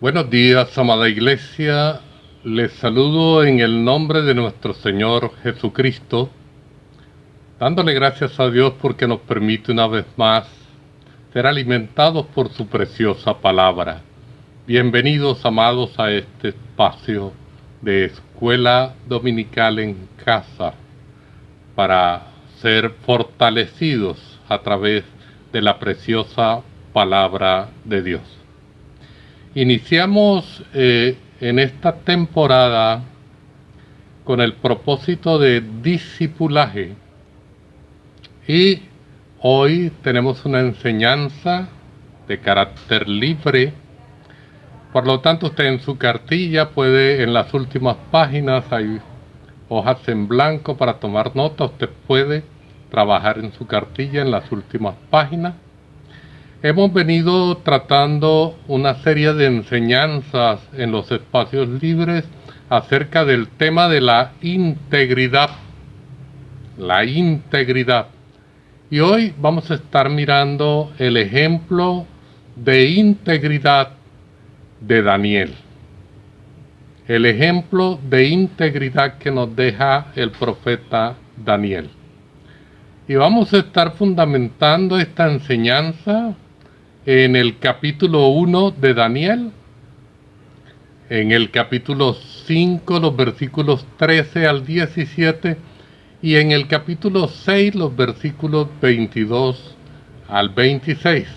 Buenos días, amada Iglesia. Les saludo en el nombre de nuestro Señor Jesucristo, dándole gracias a Dios porque nos permite una vez más ser alimentados por su preciosa palabra. Bienvenidos, amados, a este espacio de Escuela Dominical en Casa para ser fortalecidos a través de la preciosa palabra de Dios. Iniciamos en esta temporada con el propósito de discipulaje y hoy tenemos una enseñanza de carácter libre. Por lo tanto, usted en su cartilla puede, en las últimas páginas hay hojas en blanco para tomar nota. Usted puede trabajar en su cartilla en las últimas páginas. Hemos venido tratando una serie de enseñanzas en los espacios libres acerca del tema de la integridad. La integridad. Y hoy vamos a estar mirando el ejemplo de integridad de Daniel. El ejemplo de integridad que nos deja el profeta Daniel. Y vamos a estar fundamentando esta enseñanza en el capítulo 1 de Daniel, en el capítulo 5, los versículos 13 al 17, y en el capítulo 6, los versículos 22 al 26.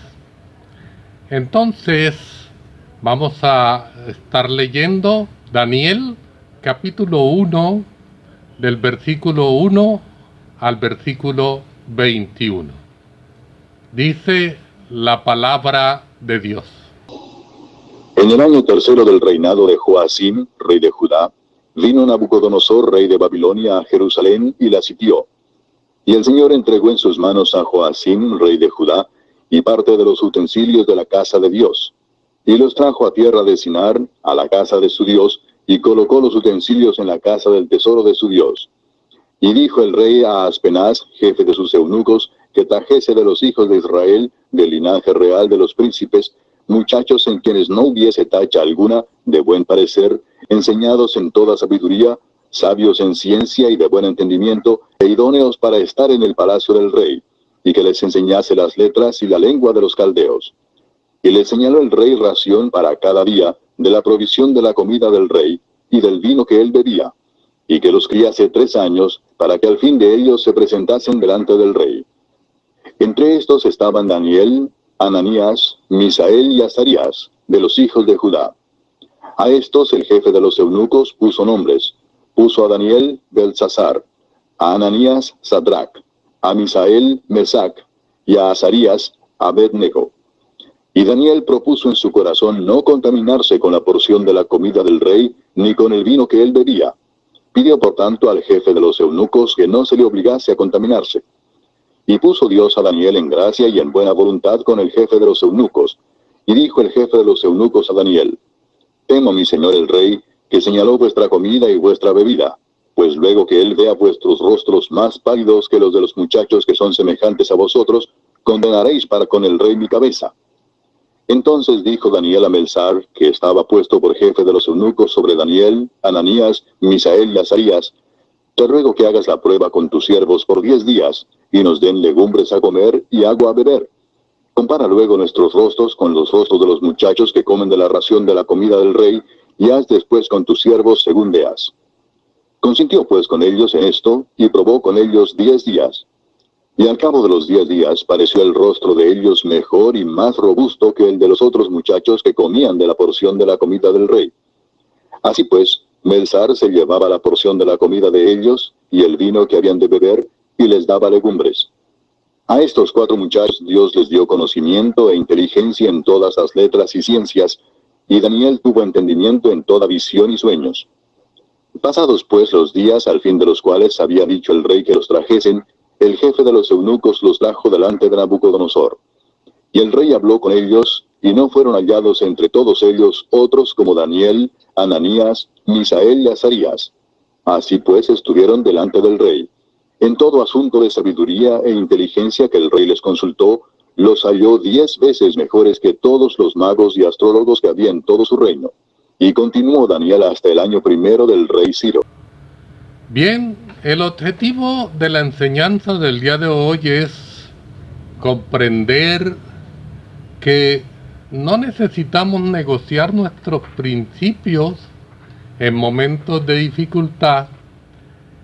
Entonces, vamos a estar leyendo Daniel, capítulo 1, del versículo 1 al versículo 21. Dice la palabra de Dios. En el año tercero del reinado de Joacim, rey de Judá, vino Nabucodonosor, rey de Babilonia, a Jerusalén y la sitió. Y el Señor entregó en sus manos a Joacim, rey de Judá, y parte de los utensilios de la casa de Dios. Y los trajo a tierra de Sinar, a la casa de su Dios, y colocó los utensilios en la casa del tesoro de su Dios. Y dijo el rey a Aspenaz, jefe de sus eunucos, que trajese de los hijos de Israel, del linaje real de los príncipes, muchachos en quienes no hubiese tacha alguna, de buen parecer, enseñados en toda sabiduría, sabios en ciencia y de buen entendimiento, e idóneos para estar en el palacio del rey, y que les enseñase las letras y la lengua de los caldeos. Y le señaló el rey ración para cada día, de la provisión de la comida del rey, y del vino que él bebía, y que los criase 3 años, para que al fin de ellos se presentasen delante del rey. Entre estos estaban Daniel, Ananías, Misael y Azarías, de los hijos de Judá. A estos el jefe de los eunucos puso nombres. Puso a Daniel Beltsasar, a Ananías Sadrac, a Misael Mesac, y a Azarías Abednego. Y Daniel propuso en su corazón no contaminarse con la porción de la comida del rey, ni con el vino que él bebía. Pidió por tanto al jefe de los eunucos que no se le obligase a contaminarse. Y puso Dios a Daniel en gracia y en buena voluntad con el jefe de los eunucos. Y dijo el jefe de los eunucos a Daniel: Temo, mi señor el rey, que señaló vuestra comida y vuestra bebida, pues luego que él vea vuestros rostros más pálidos que los de los muchachos que son semejantes a vosotros, condenaréis para con el rey mi cabeza. Entonces dijo Daniel a Melzar, que estaba puesto por jefe de los eunucos sobre Daniel, Ananías, Misael y Azarías: Te ruego que hagas la prueba con tus siervos por 10 días, y nos den legumbres a comer y agua a beber. Compara luego nuestros rostros con los rostros de los muchachos que comen de la ración de la comida del rey, y haz después con tus siervos según veas. Consintió pues con ellos en esto, y probó con ellos 10 días. Y al cabo de los 10 días pareció el rostro de ellos mejor y más robusto que el de los otros muchachos que comían de la porción de la comida del rey. Así pues, Melzar se llevaba la porción de la comida de ellos, y el vino que habían de beber, y les daba legumbres. A estos 4 muchachos Dios les dio conocimiento e inteligencia en todas las letras y ciencias, y Daniel tuvo entendimiento en toda visión y sueños. Pasados pues los días, al fin de los cuales había dicho el rey que los trajesen, el jefe de los eunucos los trajo delante de Nabucodonosor. Y el rey habló con ellos, y no fueron hallados entre todos ellos otros como Daniel, Ananías, Misael y Azarías. Así pues estuvieron delante del rey. En todo asunto de sabiduría e inteligencia que el rey les consultó, los halló 10 veces mejores que todos los magos y astrólogos que había en todo su reino. Y continuó Daniel hasta el año primero del rey Ciro. Bien, el objetivo de la enseñanza del día de hoy es comprender que no necesitamos negociar nuestros principios en momentos de dificultad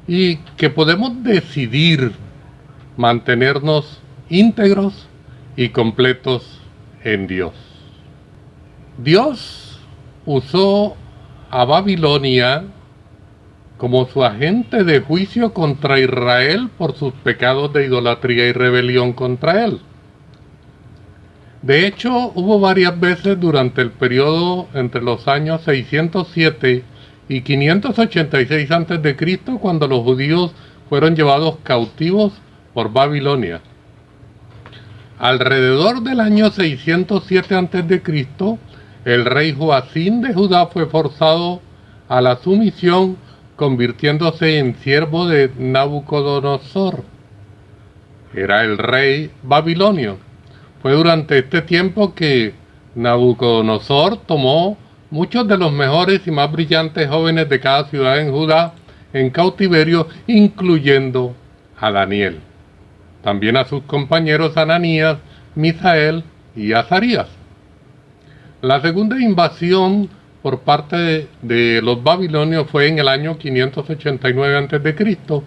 y que podemos decidir mantenernos íntegros y completos en Dios. Dios usó a Babilonia como su agente de juicio contra Israel por sus pecados de idolatría y rebelión contra él. De hecho, hubo varias veces durante el periodo entre los años 607 y 586 a.C. cuando los judíos fueron llevados cautivos por Babilonia. Alrededor del año 607 a.C., el rey Joacim de Judá fue forzado a la sumisión, convirtiéndose en siervo de Nabucodonosor. Era el rey babilonio. Fue durante este tiempo que Nabucodonosor tomó muchos de los mejores y más brillantes jóvenes de cada ciudad en Judá en cautiverio, incluyendo a Daniel. También a sus compañeros Ananías, Misael y Azarías. La segunda invasión por parte de los babilonios fue en el año 589 a.C.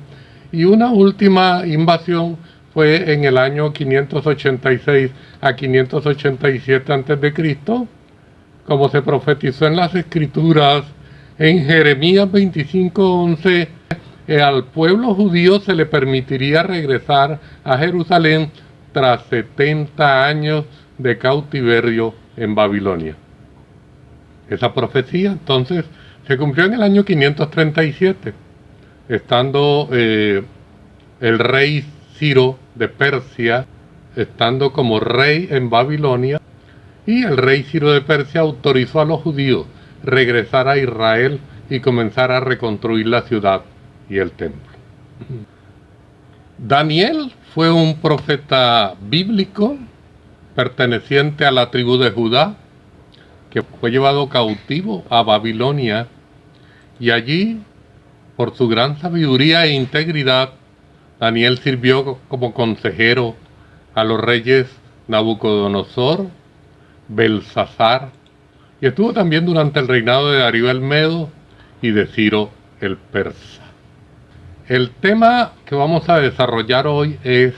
y una última invasión fue en el año 586 a 587 a.C., como se profetizó en las Escrituras en Jeremías 25:11. Al pueblo judío se le permitiría regresar a Jerusalén tras 70 años de cautiverio en Babilonia. Esa profecía entonces se cumplió en el año 537, estando el rey Ciro de Persia, estando como rey en Babilonia, y el rey Ciro de Persia autorizó a los judíos regresar a Israel y comenzar a reconstruir la ciudad y el templo. Daniel fue un profeta bíblico perteneciente a la tribu de Judá, que fue llevado cautivo a Babilonia, y allí, por su gran sabiduría e integridad, Daniel sirvió como consejero a los reyes Nabucodonosor, Belsasar, y estuvo también durante el reinado de Darío el Medo y de Ciro el Persa. El tema que vamos a desarrollar hoy es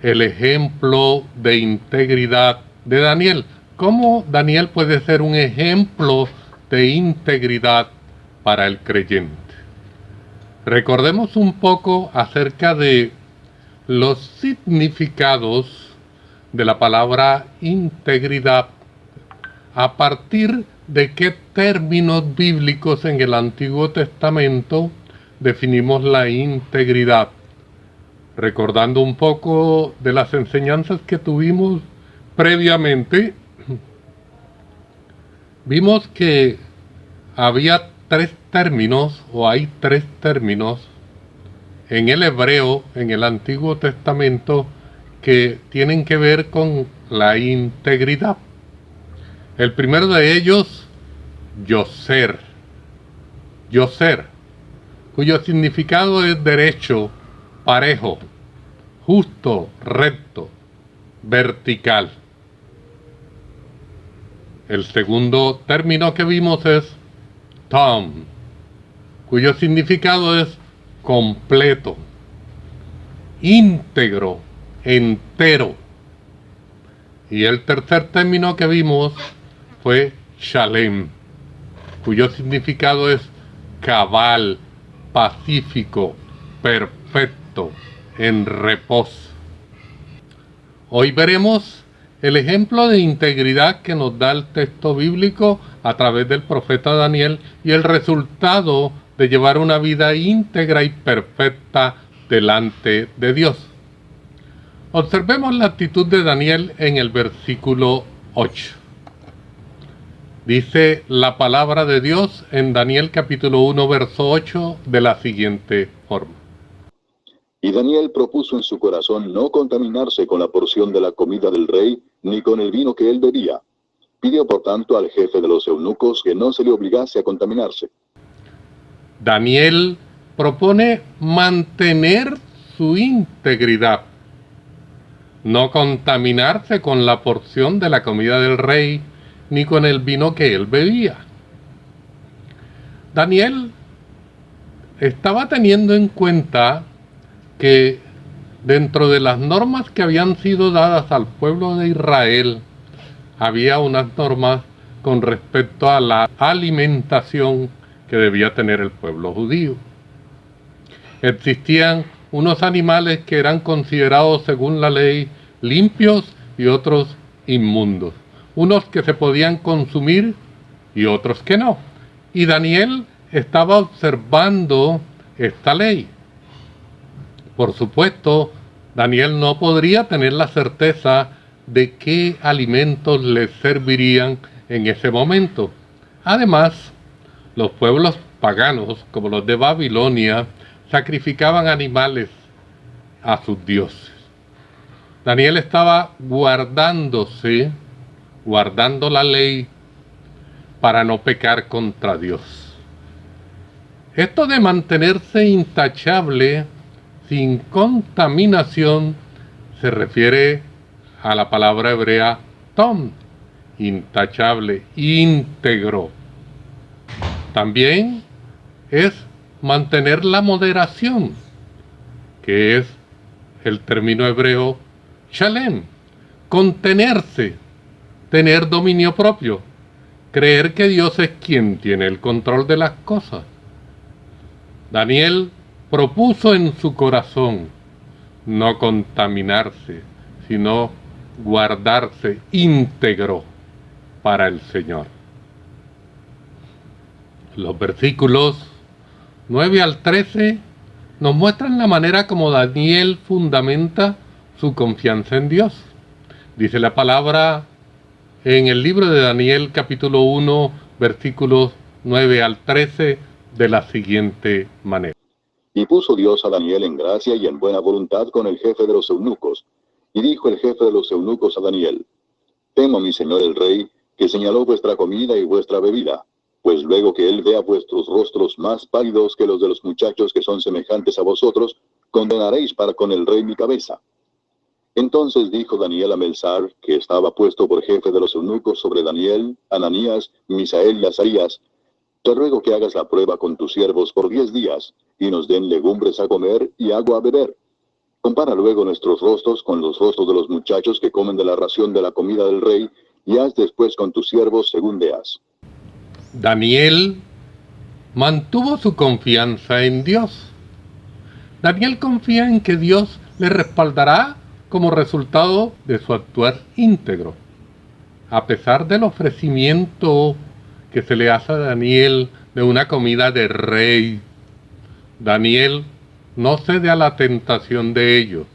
el ejemplo de integridad de Daniel. ¿Cómo Daniel puede ser un ejemplo de integridad para el creyente? Recordemos un poco acerca de los significados de la palabra integridad. ¿A partir de qué términos bíblicos en el Antiguo Testamento definimos la integridad? Recordando un poco de las enseñanzas que tuvimos previamente, vimos que había tres términos, o hay tres términos, en el hebreo, en el Antiguo Testamento, que tienen que ver con la integridad. El primero de ellos, yoser, cuyo significado es derecho, parejo, justo, recto, vertical. El segundo término que vimos es tam, cuyo significado es completo, íntegro, entero. Y el tercer término que vimos fue shalem, cuyo significado es cabal, pacífico, perfecto, en reposo. Hoy veremos el ejemplo de integridad que nos da el texto bíblico a través del profeta Daniel y el resultado de llevar una vida íntegra y perfecta delante de Dios. Observemos la actitud de Daniel en el versículo 8. Dice la palabra de Dios en Daniel capítulo 1, verso 8 de la siguiente forma. Y Daniel propuso en su corazón no contaminarse con la porción de la comida del rey, ni con el vino que él bebía. Pidió por tanto al jefe de los eunucos que no se le obligase a contaminarse. Daniel propone mantener su integridad, no contaminarse con la porción de la comida del rey, ni con el vino que él bebía. Daniel estaba teniendo en cuenta que dentro de las normas que habían sido dadas al pueblo de Israel, había unas normas con respecto a la alimentación que debía tener el pueblo judío. Existían unos animales que eran considerados según la ley limpios y otros inmundos, unos que se podían consumir y otros que no. Y Daniel estaba observando esta ley. Por supuesto, Daniel no podría tener la certeza de qué alimentos le servirían en ese momento. Además, los pueblos paganos, como los de Babilonia, sacrificaban animales a sus dioses. Daniel estaba guardando la ley para no pecar contra Dios. Esto de mantenerse intachable, sin contaminación, se refiere a la palabra hebrea tom, intachable, íntegro. También es mantener la moderación, que es el término hebreo shalem, contenerse, tener dominio propio, creer que Dios es quien tiene el control de las cosas. Daniel propuso en su corazón no contaminarse, sino guardarse íntegro para el Señor. Los versículos 9 al 13 nos muestran la manera como Daniel fundamenta su confianza en Dios. Dice la palabra en el libro de Daniel capítulo 1 versículos 9 al 13 de la siguiente manera. Y puso Dios a Daniel en gracia y en buena voluntad con el jefe de los eunucos. Y dijo el jefe de los eunucos a Daniel: Temo, mi señor el rey, que señaló vuestra comida y vuestra bebida, pues luego que él vea vuestros rostros más pálidos que los de los muchachos que son semejantes a vosotros, condenaréis para con el rey mi cabeza. Entonces dijo Daniel a Melzar, que estaba puesto por jefe de los eunucos sobre Daniel, Ananías, Misael y Azarías: Te ruego que hagas la prueba con tus siervos por 10 días, y nos den legumbres a comer y agua a beber. Compara luego nuestros rostros con los rostros de los muchachos que comen de la ración de la comida del rey, y haz después con tus siervos según veas. Daniel mantuvo su confianza en Dios. Daniel confía en que Dios le respaldará como resultado de su actuar íntegro. A pesar del ofrecimiento que se le hace a Daniel de una comida de rey, Daniel no cede a la tentación de ello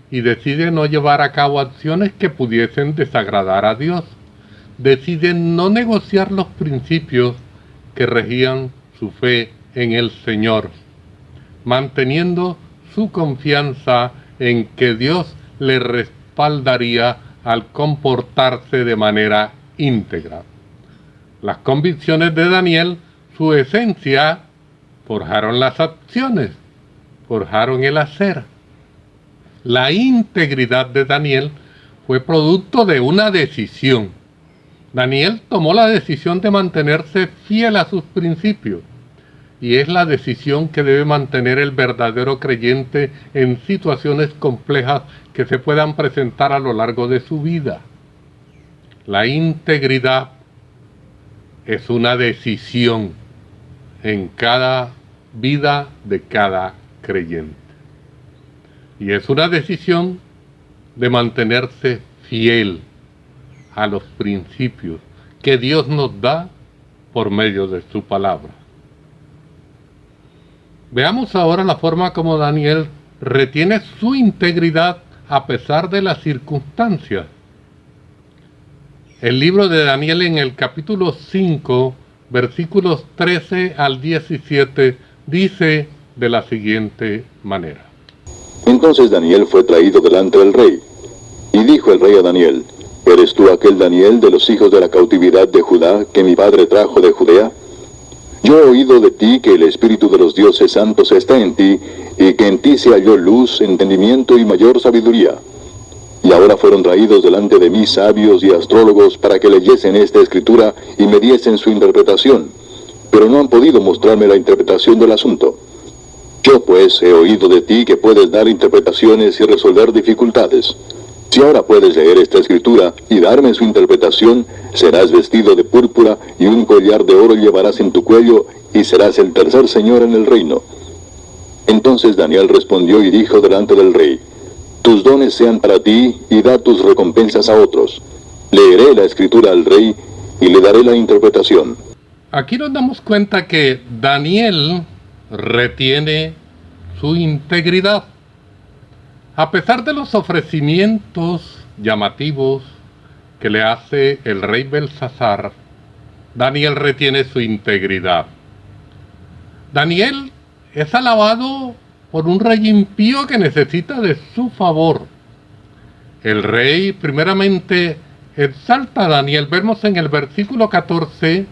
y decide no llevar a cabo acciones que pudiesen desagradar a Dios. Decide no negociar los principios que regían su fe en el Señor, manteniendo su confianza en que Dios le respaldaría al comportarse de manera íntegra. Las convicciones de Daniel, su esencia, forjaron las acciones, forjaron el hacer. La integridad de Daniel fue producto de una decisión. Daniel tomó la decisión de mantenerse fiel a sus principios, y es la decisión que debe mantener el verdadero creyente en situaciones complejas que se puedan presentar a lo largo de su vida. La integridad es una decisión en cada vida de cada creyente. Y es una decisión de mantenerse fiel a los principios que Dios nos da por medio de su palabra. Veamos ahora la forma como Daniel retiene su integridad a pesar de las circunstancias. El libro de Daniel en el capítulo 5, versículos 13 al 17, dice de la siguiente manera. Entonces Daniel fue traído delante del rey. Y dijo el rey a Daniel: ¿Eres tú aquel Daniel de los hijos de la cautividad de Judá que mi padre trajo de Judea? Yo he oído de ti que el espíritu de los dioses santos está en ti, y que en ti se halló luz, entendimiento y mayor sabiduría. Y ahora fueron traídos delante de mí sabios y astrólogos para que leyesen esta escritura y me diesen su interpretación, pero no han podido mostrarme la interpretación del asunto. Yo pues he oído de ti que puedes dar interpretaciones y resolver dificultades. Si ahora puedes leer esta escritura y darme su interpretación, serás vestido de púrpura y un collar de oro llevarás en tu cuello y serás el tercer señor en el reino. Entonces Daniel respondió y dijo delante del rey: Tus dones sean para ti y da tus recompensas a otros. Leeré la escritura al rey y le daré la interpretación. Aquí nos damos cuenta que Daniel retiene su integridad. A pesar de los ofrecimientos llamativos que le hace el rey Belsasar, Daniel retiene su integridad. Daniel es alabado por un rey impío que necesita de su favor. El rey primeramente exalta a Daniel. Vemos en el versículo 14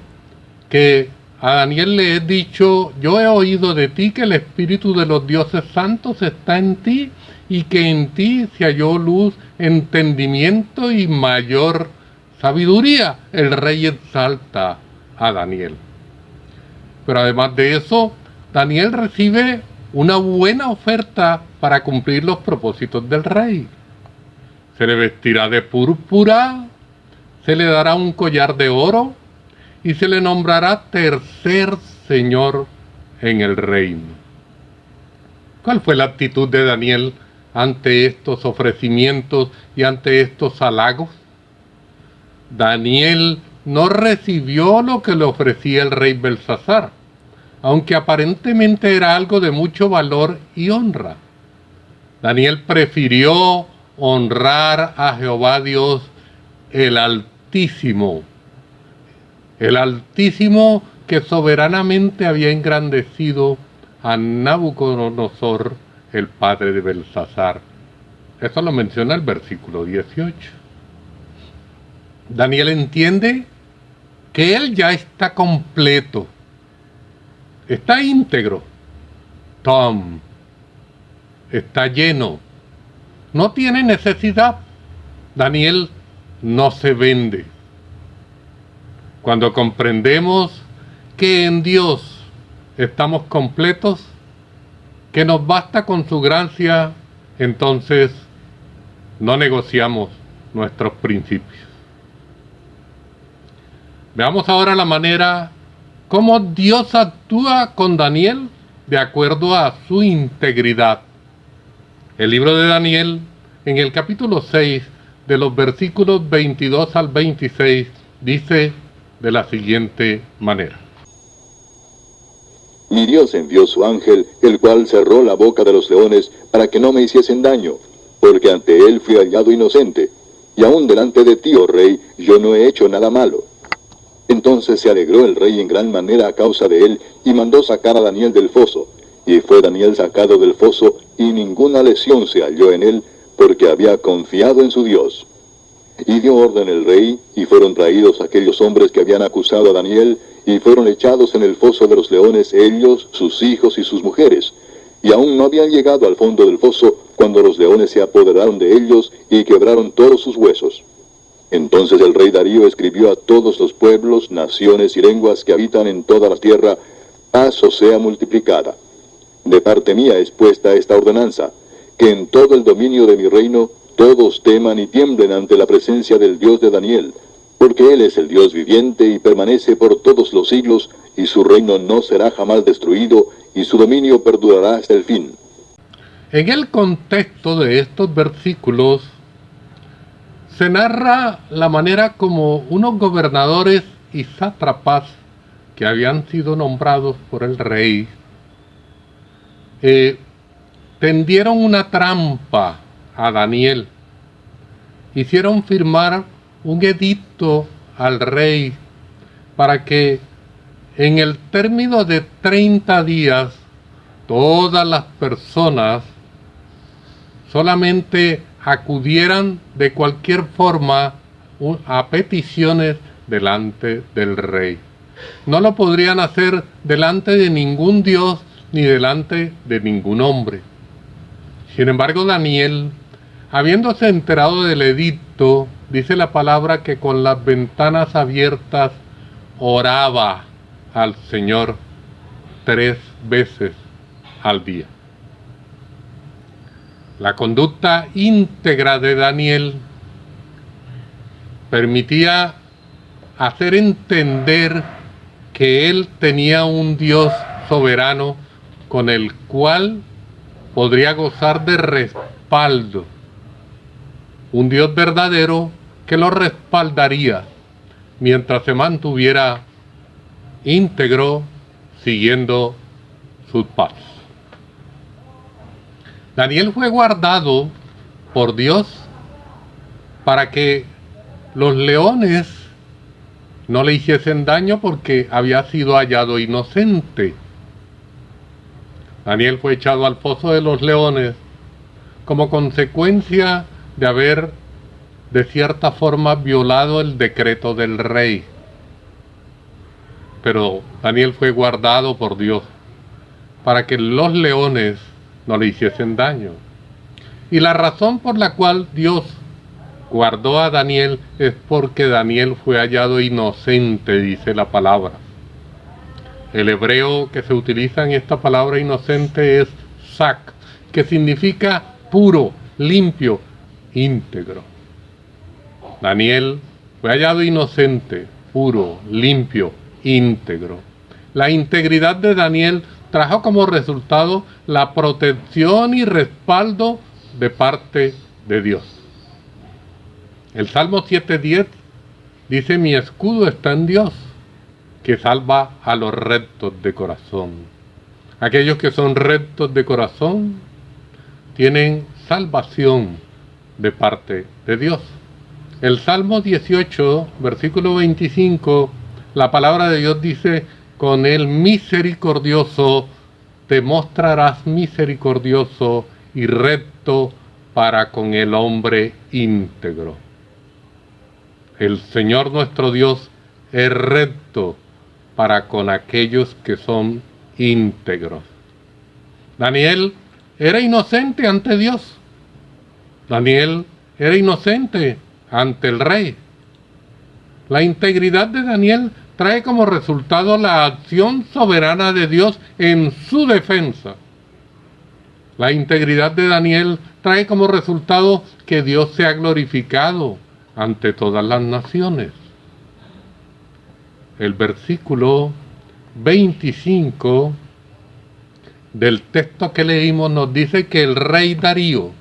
que a Daniel le he dicho: yo he oído de ti que el espíritu de los dioses santos está en ti, y que en ti se halló luz, entendimiento y mayor sabiduría. El rey exalta a Daniel. Pero además de eso, Daniel recibe una buena oferta para cumplir los propósitos del rey. Se le vestirá de púrpura, se le dará un collar de oro y se le nombrará tercer señor en el reino. ¿Cuál fue la actitud de Daniel ante estos ofrecimientos y ante estos halagos? Daniel no recibió lo que le ofrecía el rey Belsasar, aunque aparentemente era algo de mucho valor y honra. Daniel prefirió honrar a Jehová Dios, el Altísimo que soberanamente había engrandecido a Nabucodonosor, el padre de Belsasar. Eso lo menciona el versículo 18. Daniel entiende que él ya está completo, está íntegro, está lleno, no tiene necesidad. Daniel no se vende. Cuando comprendemos que en Dios estamos completos, que nos basta con su gracia, entonces no negociamos nuestros principios. Veamos ahora la manera como Dios actúa con Daniel de acuerdo a su integridad. El libro de Daniel, en el capítulo 6, de los versículos 22 al 26, dice de la siguiente manera: Mi Dios envió su ángel, el cual cerró la boca de los leones para que no me hiciesen daño, porque ante él fui hallado inocente, y aún delante de ti, oh rey, yo no he hecho nada malo. Entonces se alegró el rey en gran manera a causa de él, y mandó sacar a Daniel del foso. Y fue Daniel sacado del foso, y ninguna lesión se halló en él, porque había confiado en su Dios. Y dio orden el rey, y fueron traídos aquellos hombres que habían acusado a Daniel, y fueron echados en el foso de los leones ellos, sus hijos y sus mujeres. Y aún no habían llegado al fondo del foso, cuando los leones se apoderaron de ellos, y quebraron todos sus huesos. Entonces el rey Darío escribió a todos los pueblos, naciones y lenguas que habitan en toda la tierra: paz os sea multiplicada. De parte mía es puesta esta ordenanza, que en todo el dominio de mi reino todos teman y tiemblen ante la presencia del Dios de Daniel, porque Él es el Dios viviente y permanece por todos los siglos, y su reino no será jamás destruido, y su dominio perdurará hasta el fin. En el contexto de estos versículos se narra la manera como unos gobernadores y sátrapas que habían sido nombrados por el rey tendieron una trampa a Daniel. Hicieron firmar un edicto al rey para que en el término de 30 días todas las personas solamente acudieran de cualquier forma a peticiones delante del rey. No lo podrían hacer delante de ningún dios ni delante de ningún hombre. Sin embargo, Daniel, habiéndose enterado del edicto, dice la palabra que con las ventanas abiertas oraba al Señor 3 veces al día. La conducta íntegra de Daniel permitía hacer entender que él tenía un Dios soberano con el cual podría gozar de respaldo, un Dios verdadero que lo respaldaría mientras se mantuviera íntegro siguiendo sus pasos. Daniel fue guardado por Dios para que los leones no le hiciesen daño porque había sido hallado inocente. Daniel fue echado al foso de los leones como consecuencia de haber de cierta forma violado el decreto del rey. Pero Daniel fue guardado por Dios para que los leones no le hiciesen daño. Y la razón por la cual Dios guardó a Daniel es porque Daniel fue hallado inocente, dice la palabra. El hebreo que se utiliza en esta palabra inocente es sak, que significa puro, limpio, íntegro. Daniel fue hallado inocente, puro, limpio, íntegro. La integridad de Daniel trajo como resultado la protección y respaldo de parte de Dios. El Salmo 7:10 dice: mi escudo está en Dios, que salva a los rectos de corazón. Aquellos que son rectos de corazón tienen salvación de parte de Dios. El Salmo 18, versículo 25, la palabra de Dios dice: con el misericordioso te mostrarás misericordioso y recto para con el hombre íntegro. El Señor nuestro Dios es recto para con aquellos que son íntegros. Daniel era inocente ante Dios. Daniel era inocente ante el rey. La integridad de Daniel trae como resultado la acción soberana de Dios en su defensa. La integridad de Daniel trae como resultado que Dios sea glorificado ante todas las naciones. El versículo 25 del texto que leímos nos dice que el rey Darío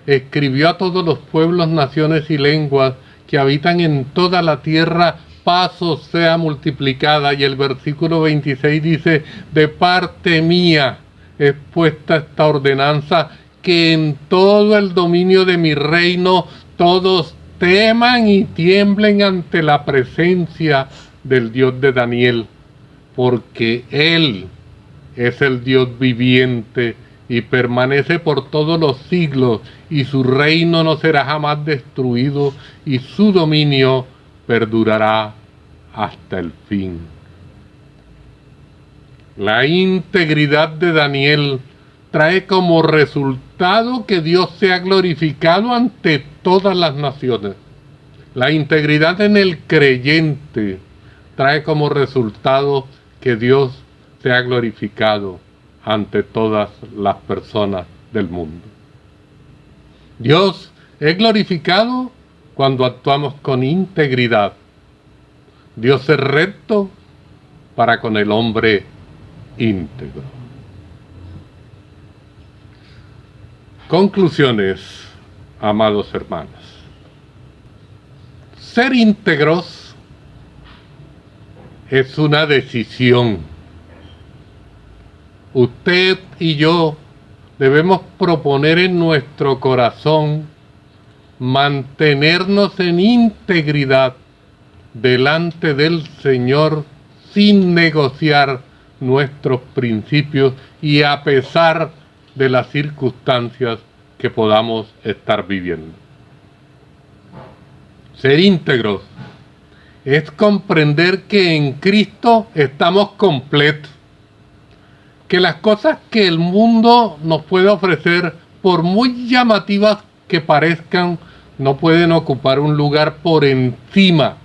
escribió a todos los pueblos, naciones y lenguas que habitan en toda la tierra: paz os sea multiplicada. Y el versículo 26 dice: de parte mía es puesta esta ordenanza, que en todo el dominio de mi reino todos teman y tiemblen ante la presencia del Dios de Daniel, porque Él es el Dios viviente y permanece por todos los siglos, y su reino no será jamás destruido, y su dominio perdurará hasta el fin. La integridad de Daniel trae como resultado que Dios sea glorificado ante todas las naciones. La integridad en el creyente trae como resultado que Dios sea glorificado ante todas las personas del mundo. Dios es glorificado cuando actuamos con integridad. Dios es recto para con el hombre íntegro. Conclusiones, amados hermanos. Ser íntegros es una decisión. Usted y yo debemos proponer en nuestro corazón mantenernos en integridad delante del Señor sin negociar nuestros principios y a pesar de las circunstancias que podamos estar viviendo. Ser íntegros es comprender que en Cristo estamos completos, que las cosas que el mundo nos puede ofrecer, por muy llamativas que parezcan, no pueden ocupar un lugar por encima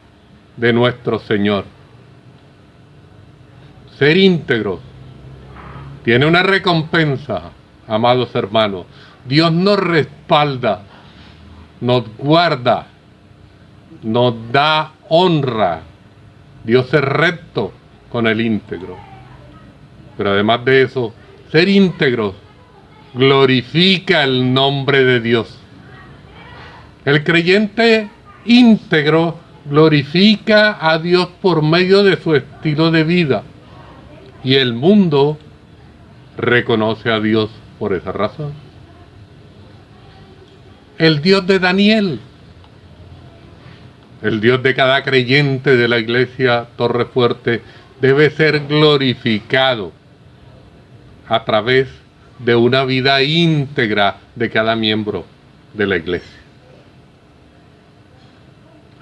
de nuestro Señor. Ser íntegros tiene una recompensa, amados hermanos. Dios nos respalda, nos guarda, nos da honra. Dios es recto con el íntegro. Pero además de eso, ser íntegros glorifica el nombre de Dios. El creyente íntegro glorifica a Dios por medio de su estilo de vida. Y el mundo reconoce a Dios por esa razón. El Dios de Daniel, el Dios de cada creyente de la iglesia Torre Fuerte, debe ser glorificado a través de una vida íntegra de cada miembro de la iglesia.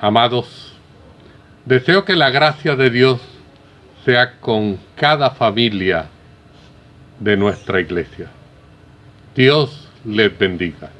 Amados, deseo que la gracia de Dios sea con cada familia de nuestra iglesia. Dios les bendiga.